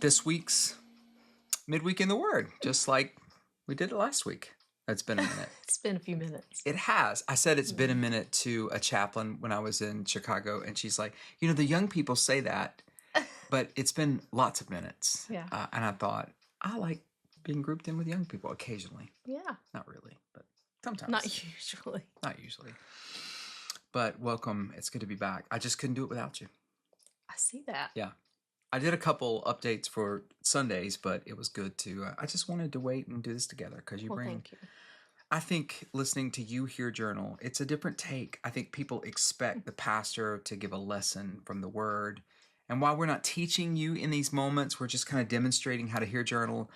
This week's Midweek in the Word, just like we did it last week. It's been a minute. It's been a few minutes. It has. I said it's been a minute to a chaplain when I was in Chicago, and she's like, the young people say that, but it's been lots of minutes. Yeah. And I thought, I like being grouped in with young people occasionally. Yeah. Not really, but sometimes. Not usually. Not usually. But welcome. It's good to be back. I just couldn't do it without you. I see that. Yeah. I did a couple updates for Sundays, but it was good to, I just wanted to wait and do this together because Thank you. I think listening to you hear journal, it's a different take. I think people expect the pastor to give a lesson from the word. And while we're not teaching you in these moments, we're just kind of demonstrating how to hear journal.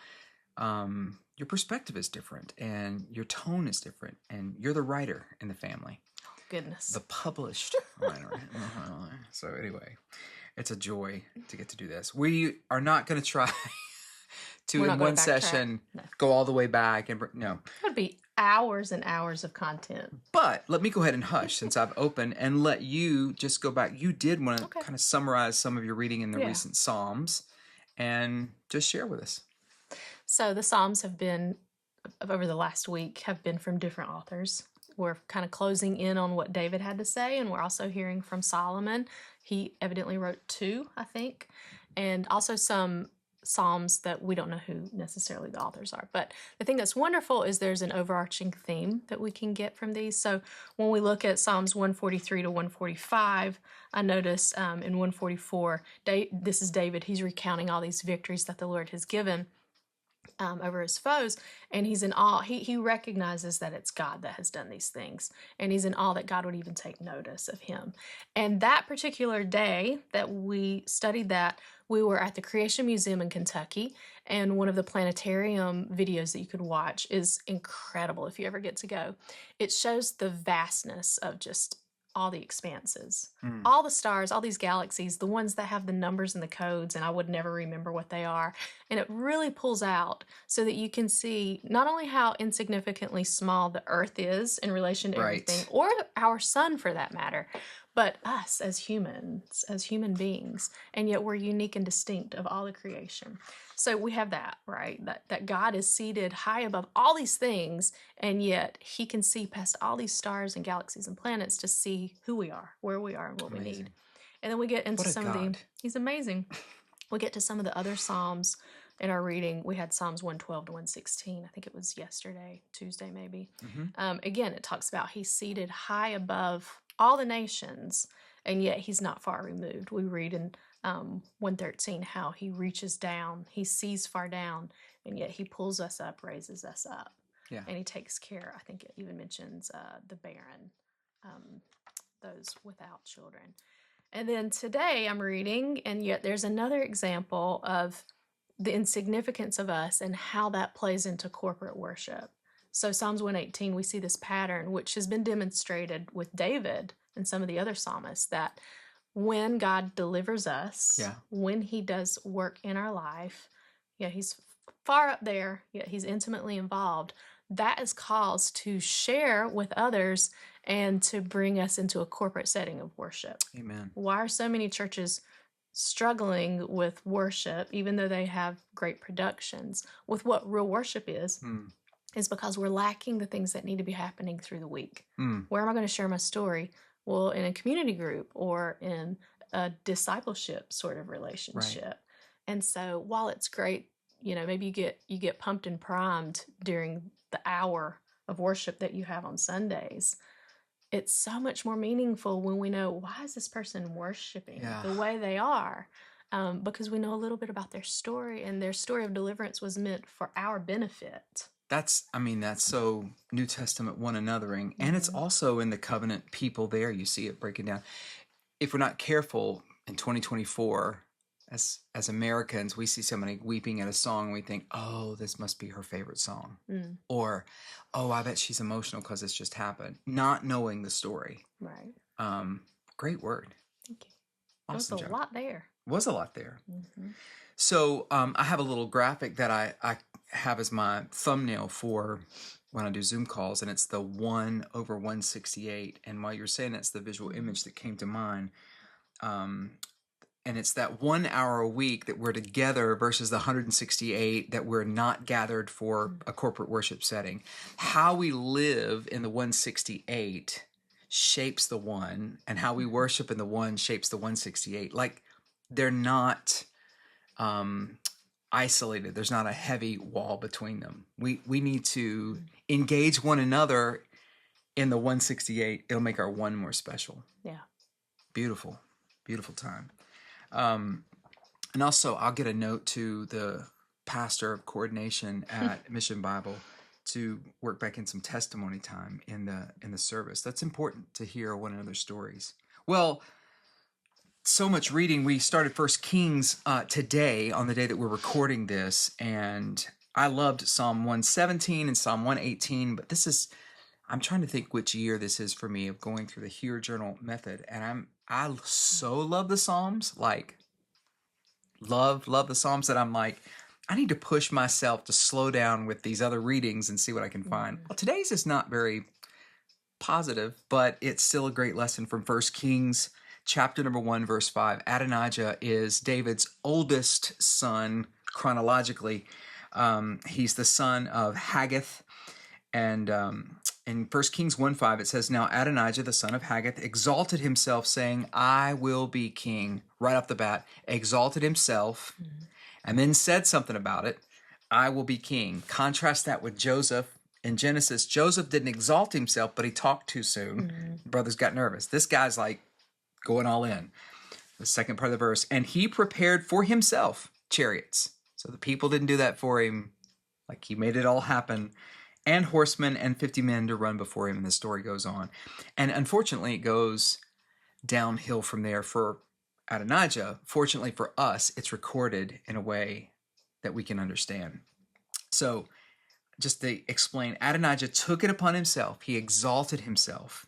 Your perspective is different and your tone is different. And you're the writer in the family. Oh, goodness. The published writer. So anyway, it's a joy to get to do this. We are not going to try to, in one session, go all the way back. No. It would be hours and hours of content. But let me go ahead and hush since I've opened and let you just go back. You did want to kind of summarize some of your reading in the recent Psalms and just share with us. So the Psalms have been, over the last week, have been from different authors. We're kind of closing in on what David had to say, and we're also hearing from Solomon. He evidently wrote 2, I think, and also some Psalms that we don't know who necessarily the authors are. But the thing that's wonderful is there's an overarching theme that we can get from these. So when we look at Psalms 143 to 145, I notice in 144, this is David. He's recounting all these victories that the Lord has given over his foes, and he's in awe. He recognizes that it's God that has done these things, and he's in awe that God would even take notice of him. And that particular day that we studied that, we were at the Creation Museum in Kentucky, and one of the Planetarium videos that you could watch is incredible if you ever get to go. It shows the vastness of just all the expanses, all the stars, all these galaxies, the ones that have the numbers and the codes, and I would never remember what they are. And it really pulls out so that you can see not only how insignificantly small the Earth is in relation to everything, or our sun for that matter, but us as humans, as human beings, and yet we're unique and distinct of all the creation. So we have that, right? That God is seated high above all these things, and yet he can see past all these stars and galaxies and planets to see who we are, where we are, and what we need. And then we get into some of the... He's amazing. We get to some of the other Psalms in our reading. We had Psalms 112 to 116. I think it was yesterday, Tuesday maybe. Again, it talks about he's seated high above all the nations, and yet he's not far removed. We read in 113 how he reaches down, he sees far down, and yet he pulls us up, raises us up, and he takes care. I think it even mentions the barren, those without children. And then today I'm reading, and yet there's another example of the insignificance of us and how that plays into corporate worship. So Psalms 118, we see this pattern, which has been demonstrated with David and some of the other psalmists, that when God delivers us, when he does work in our life, he's far up there, yet he's intimately involved. That is cause to share with others and to bring us into a corporate setting of worship. Amen. Why are so many churches struggling with worship, even though they have great productions, with what real worship is because we're lacking the things that need to be happening through the week. Where am I going to share my story? Well, in a community group or in a discipleship sort of relationship. Right. And so while it's great, maybe you get pumped and primed during the hour of worship that you have on Sundays, it's so much more meaningful when we know, why is this person worshiping the way they are? Because we know a little bit about their story, and their story of deliverance was meant for our benefit. That's so New Testament one anothering. And it's also in the covenant people there. You see it breaking down. If we're not careful in 2024, as Americans, we see somebody weeping at a song and we think, oh, this must be her favorite song. Or, oh, I bet she's emotional because it's just happened. Not knowing the story. Right. Great word. Thank you. Awesome There was a lot there. Was a lot there. So I have a little graphic that I have as my thumbnail for when I do Zoom calls, and it's the 1/168. And while you're saying that's the visual image that came to mind, And it's that 1 hour a week that we're together versus the 168 that we're not gathered for a corporate worship setting. How we live in the 168 shapes the one, and how we worship in the one shapes the 168. Like, they're not isolated. There's not a heavy wall between them. We need to engage one another in the 168. It'll make our one more special. Yeah. Beautiful, beautiful time. And also, I'll get a note to the pastor of coordination at Mission Bible to work back in some testimony time in the service. That's important to hear one another's stories. Well, so much reading. We started First Kings today on the day that we're recording this, and I loved Psalm 117 and Psalm 118, but I'm trying to think which year this is for me of going through the Hear Journal method, and I so love the Psalms, like love the Psalms, that I'm like, I need to push myself to slow down with these other readings and see what I can find. Well, today's is not very positive, but it's still a great lesson from First Kings chapter number 1, verse 5. Adonijah is David's oldest son chronologically. He's the son of Haggith, and in 1 Kings 1:5, it says, "Now Adonijah, the son of Haggith, exalted himself, saying, I will be king." Right off the bat, exalted himself, and then said something about it. I will be king. Contrast that with Joseph in Genesis. Joseph didn't exalt himself, but he talked too soon. Brothers got nervous. This guy's like going all in. The second part of the verse, "And he prepared for himself chariots." So the people didn't do that for him. Like, he made it all happen. "And horsemen and 50 men to run before him." And the story goes on. And unfortunately, it goes downhill from there for Adonijah. Fortunately for us, it's recorded in a way that we can understand. So just to explain, Adonijah took it upon himself. He exalted himself.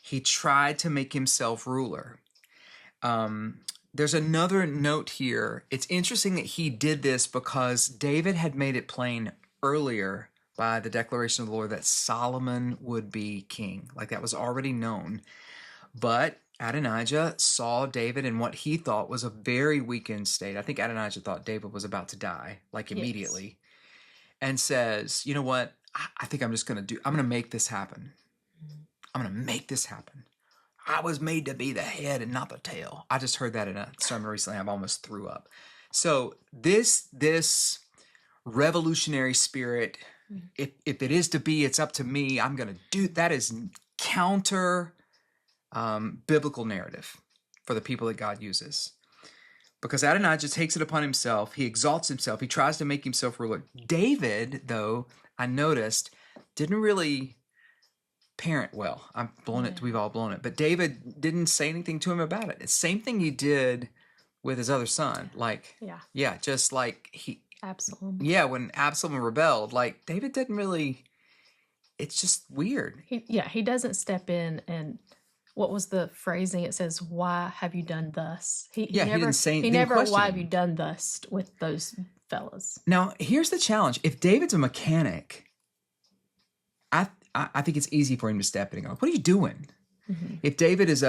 He tried to make himself ruler. There's another note here. It's interesting that he did this because David had made it plain earlier by the declaration of the Lord that Solomon would be king. Like, that was already known. But Adonijah saw David in what he thought was a very weakened state. I think Adonijah thought David was about to die, like immediately, and says, you know what? I think I'm going to make this happen. I'm going to make this happen. I was made to be the head and not the tail. I just heard that in a sermon recently. I've almost threw up. So this revolutionary spirit, if it is to be, it's up to me, I'm going to do, that is counter biblical narrative for the people that God uses. Because Adonijah takes it upon himself. He exalts himself. He tries to make himself ruler. David, though, I noticed, didn't really parent well. We've all blown it. But David didn't say anything to him about it. It's the same thing he did with his other son. Like, just like Absalom. Yeah, when Absalom rebelled, like, David didn't really, it's just weird. He doesn't step in and, what was the phrasing? It says, "Why have you done thus?" He didn't say anything. He never, "Why have you done thus?" with those fellas. Now, here's the challenge. If David's a mechanic, I think it's easy for him to step in and go, "What are you doing?" Mm-hmm. If David is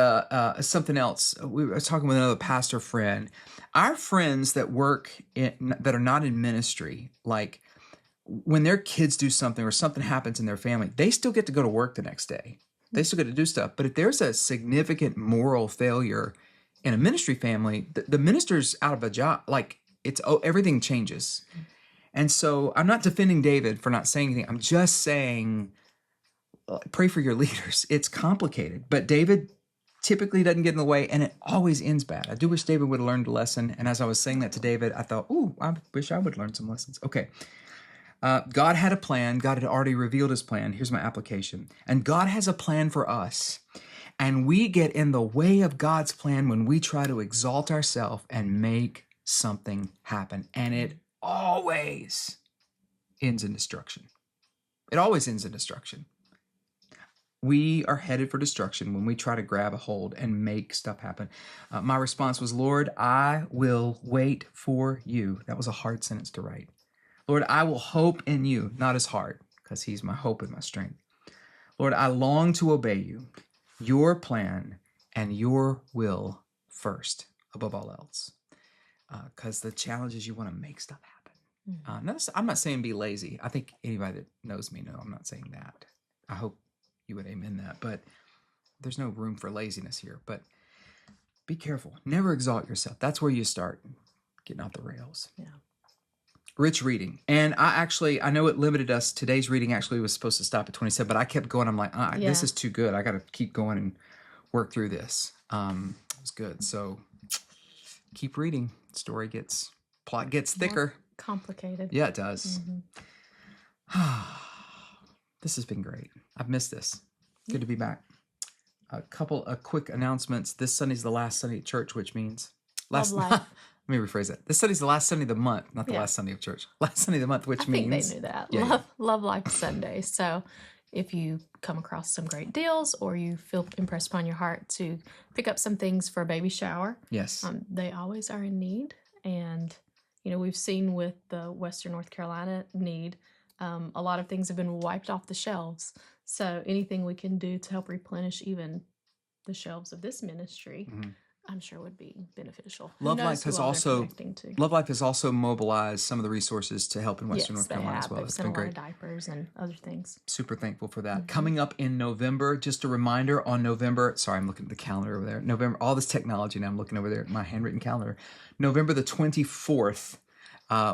something else, we were talking with another pastor friend. Our friends that that are not in ministry, like when their kids do something or something happens in their family, they still get to go to work the next day. They still get to do stuff. But if there's a significant moral failure in a ministry family, the minister's out of a job. Like, everything changes. And so I'm not defending David for not saying anything. I'm just saying, pray for your leaders. It's complicated. But David typically doesn't get in the way, and it always ends bad. I do wish David would have learned a lesson. And as I was saying that to David, I thought, I wish I would learn some lessons. Okay. God had a plan. God had already revealed his plan. Here's my application. And God has a plan for us. And we get in the way of God's plan when we try to exalt ourselves and make something happen. And it always ends in destruction. It always ends in destruction. We are headed for destruction when we try to grab a hold and make stuff happen. My response was, "Lord, I will wait for you." That was a hard sentence to write. "Lord, I will hope in you," not as hard, because he's my hope and my strength. "Lord, I long to obey you, your plan and your will first." above all else. Because the challenge is you want to make stuff happen. I'm not saying be lazy. I think anybody that knows me, I'm not saying that. I hope you would amen that. But there's no room for laziness here. But be careful. Never exalt yourself. That's where you start getting off the rails. Yeah. Rich reading. And I know it limited us. Today's reading actually was supposed to stop at 27, but I kept going. I'm like, this is too good. I got to keep going and work through this. It was good. So keep reading. Plot gets thicker. Complicated. Yeah, it does. This has been great. I've missed this. Good to be back. A couple of quick announcements. This Sunday's the last Sunday at church, which means Love life. Let me rephrase that. This Sunday's the last Sunday of the month, not the last Sunday of church. Last Sunday of the month, which means... I think they knew that. Love Life Sunday. So if you come across some great deals or you feel impressed upon your heart to pick up some things for a baby shower, yes, they always are in need. And, we've seen with the Western North Carolina need, a lot of things have been wiped off the shelves. So anything we can do to help replenish even the shelves of this ministry... I'm sure would be beneficial. Love Life has also mobilized some of the resources to help in Western North Carolina as well. It's been great. A lot of diapers and other things. Super thankful for that. Coming up in November, just a reminder on November, sorry, I'm looking at the calendar over there. November, all this technology now, I'm looking over there at my handwritten calendar. November the 24th,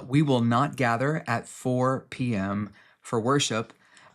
we will not gather at 4 p.m. for worship.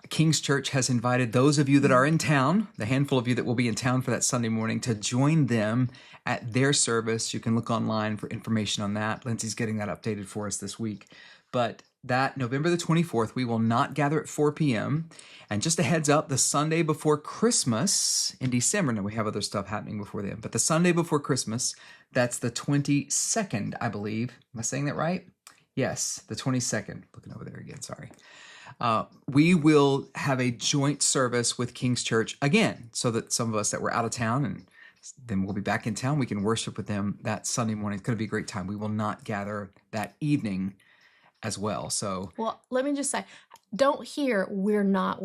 King's Church has invited those of you that are in town, the handful of you that will be in town for that Sunday morning, to join them at their service. You can look online for information on that. Lindsay's getting that updated for us this week. But that November the 24th, we will not gather at 4 p.m. And just a heads up, the Sunday before Christmas in December, now we have other stuff happening before then, but the Sunday before Christmas, that's the 22nd, I believe. Am I saying that right? Yes, the 22nd. Looking over there again, sorry. We will have a joint service with King's Church again, so that some of us that were out of town and then we'll be back in town, we can worship with them that Sunday morning. It's going to be a great time. We will not gather that evening as well. So, well, let me just say, don't hear we're not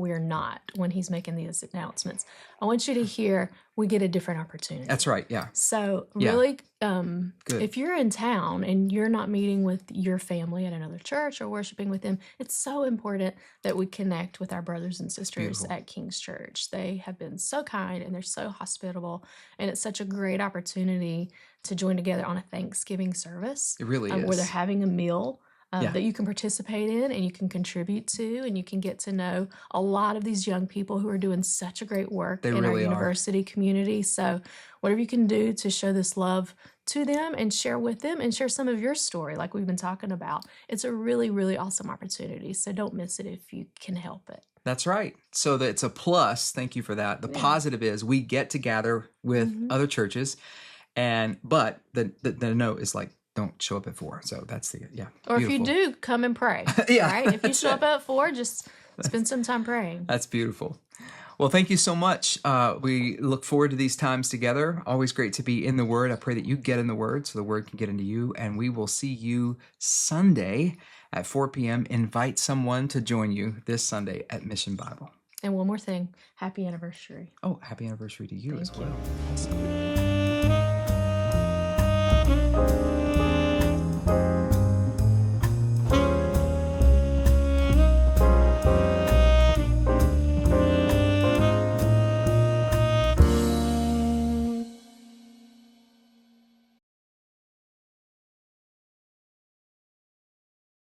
when he's making these announcements. I want you to hear we get a different opportunity. That's right. Yeah. So really, if you're in town and you're not meeting with your family at another church or worshiping with them, it's so important that we connect with our brothers and sisters at King's Church. They have been so kind and they're so hospitable, and it's such a great opportunity to join together on a Thanksgiving service. It really is. Where they're having a meal that you can participate in and you can contribute to, and you can get to know a lot of these young people who are doing such a great work in our university community. So whatever you can do to show this love to them and share with them and share some of your story like we've been talking about, it's a really, really awesome opportunity. So don't miss it if you can help it. That's right. So it's a plus. Thank you for that. The positive is we get to gather with other churches, but the note is like, don't show up at 4. So that's Or if you do, come and pray. Right? If you show up at 4, just spend some time praying. That's beautiful. Well, thank you so much. We look forward to these times together. Always great to be in the Word. I pray that you get in the Word so the Word can get into you. And we will see you Sunday at 4 p.m. Invite someone to join you this Sunday at Mission Bible. And one more thing. Happy anniversary. Oh, happy anniversary to you as well. Thank you.